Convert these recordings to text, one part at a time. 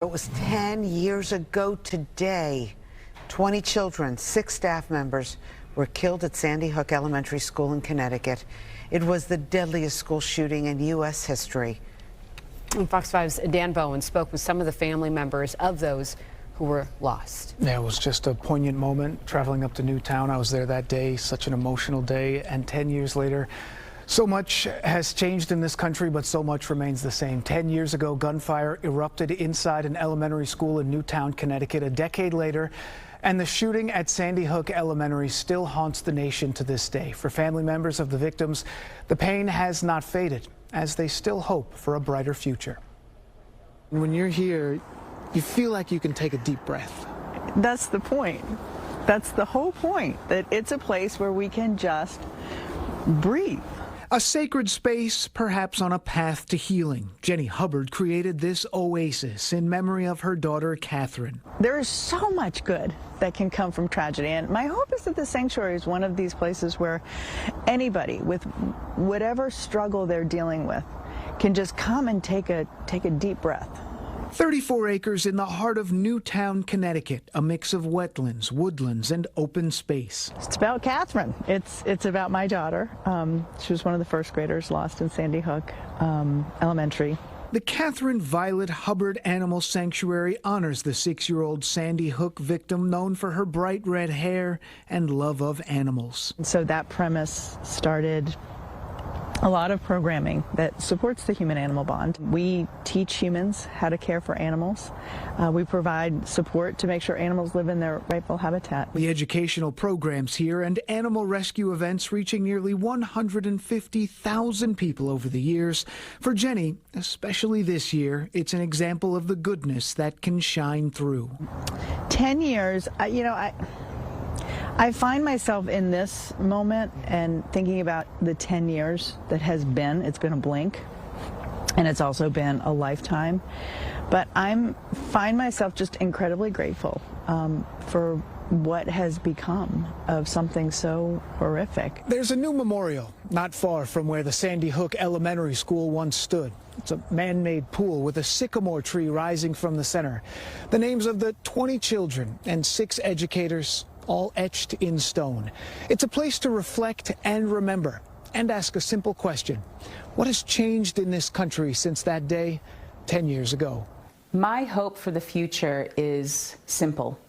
It was 10 years ago today. 20 children, 6 staff members were killed at Sandy Hook Elementary School in Connecticut. It was the deadliest school shooting in U.S. history. And Fox 5's Dan Bowen spoke with some of the family members of those who were lost. Yeah, it was just a poignant moment traveling up to Newtown. I was there that day, such an emotional day, and 10 years later, so much has changed in this country, but so much remains the same. 10 years ago, gunfire erupted inside an elementary school in Newtown, Connecticut. A decade later, and the shooting at Sandy Hook Elementary still haunts the nation to this day. For family members of the victims, the pain has not faded, as they still hope for a brighter future. When you're here, you feel like you can take a deep breath. That's the point. That's the whole point, that it's a place where we can just breathe. A sacred space, perhaps on a path to healing. Jenny Hubbard created this oasis in memory of her daughter, Catherine. There is so much good that can come from tragedy, and my hope is that the sanctuary is one of these places where anybody with whatever struggle they're dealing with can just come and take a deep breath. 34 acres in the heart of Newtown, Connecticut, a mix of wetlands, woodlands, and open space. It's about Catherine. It's about my daughter. She was one of the first graders lost in Sandy Hook Elementary. The Catherine Violet Hubbard Animal Sanctuary honors the 6-year-old Sandy Hook victim, known for her bright red hair and love of animals. So that premise started a lot of programming that supports the human-animal bond. We teach humans how to care for animals. We provide support to make sure animals live in their rightful habitat. The educational programs here and animal rescue events reaching nearly 150,000 people over the years. For Jenny, especially this year, it's an example of the goodness that can shine through. 10 years, I find myself in this moment and thinking about the 10 years that has been. It's been a blink, and it's also been a lifetime. But I find myself just incredibly grateful for what has become of something so horrific. There's a new memorial not far from where the Sandy Hook Elementary School once stood. It's a man-made pool with a sycamore tree rising from the center. The names of the 20 children and 6 educators, all etched in stone. It's a place to reflect and remember and ask a simple question. What has changed in this country since that day 10 years ago? My hope for the future is simple.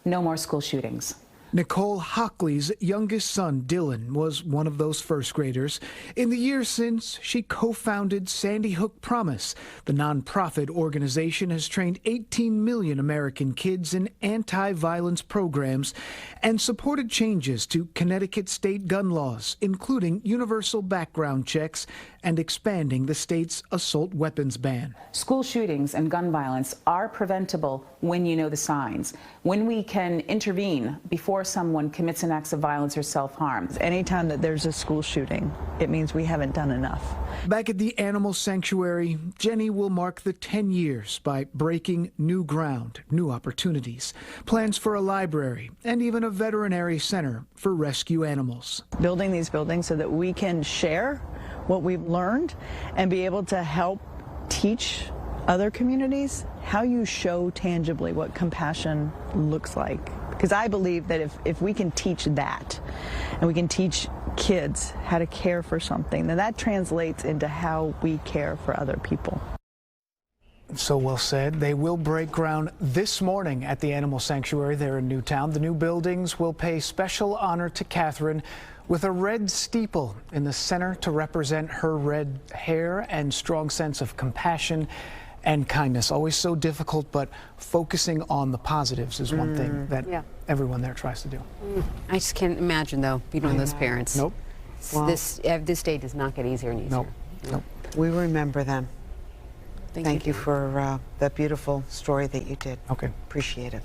No more school shootings. Nicole Hockley's youngest son, Dylan, was one of those first graders. In the years since, she co-founded Sandy Hook Promise. The nonprofit organization has trained 18 million American kids in anti-violence programs and supported changes to Connecticut state gun laws, including universal background checks and expanding the state's assault weapons ban. School shootings and gun violence are preventable when you know the signs, when we can intervene before someone commits an act of violence or self-harm. Anytime that there's a school shooting, it means we haven't done enough. Back at the Animal Sanctuary, Jenny will mark the 10 years by breaking new ground, new opportunities, plans for a library, and even a veterinary center for rescue animals. Building these buildings so that we can share what we've learned and be able to help teach other communities how you show tangibly what compassion looks like. Because I believe that if we can teach that, and we can teach kids how to care for something, then that translates into how we care for other people. So well said. They will break ground this morning at the Animal Sanctuary there in Newtown. The new buildings will pay special honor to Catherine with a red steeple in the center to represent her red hair and strong sense of compassion and kindness. Always so difficult, but focusing on the positives is one thing that everyone there tries to do. I just can't imagine, though, being one of those parents. Nope. Well, this day does not get easier and easier. Nope. Nope. we remember them. Thank you For that beautiful story that you did. Okay. Appreciate it.